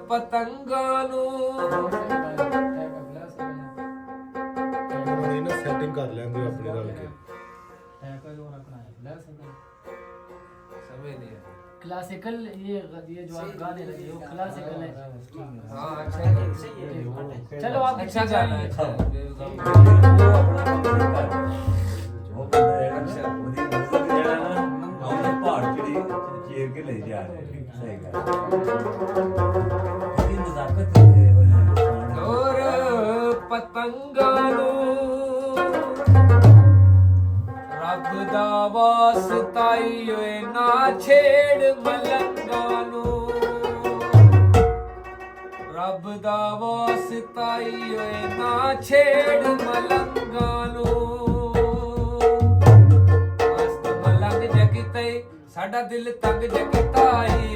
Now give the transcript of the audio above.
ਪਤੰਗਾਂ ਨੂੰ ਇਹਨਾਂ ਸੈਟਿੰਗ ਕਰ ਲੈਂਦੇ ਆਪਣੀ ਰਲ ਕੇ ਸਮਝ ਨਹੀਂ ਆਇਆ क्लासिकल ये जो आप गाने लगे वो क्लासिकल है। हाँ अच्छा है चलो आप अच्छा गाना है अच्छा ਉਹ ਬੰਦਾ ਜਿਹੜਾ ਉਹਦੀ ਮੂਵੀ ਜਿਹੜਾ ਨਾ ਉਹਨੇ ਪਹਾੜ ਜਿਹੜੀ ਚੀਰ ਕੇ ਲੈ ਜਾ ਰਿਹਾ ਸਹੀ ਗੱਲ ਇਹਦੀ ਨਜ਼ਾਕਤ ਹੋਰ ਪਤੰਗਾਂ ਨੂੰ ਰੱਬ ਦਾ ਵਾਸਤਾਈ ਓਏ ਨਾ ਛੇੜ ਮਲੰਗਾਂ ਨੂੰ ਰੱਬ ਦਾ ਵਾਸਤਾਈ ਓਏ ਨਾ ਛੇੜ ਮਲੰਗਾਂ ਨੂੰ ਮਸਤ ਮਲੰਗ ਜਗਿਤੇ ਸਾਡਾ ਦਿਲ ਤੰਗ ਜਗਤਾਈ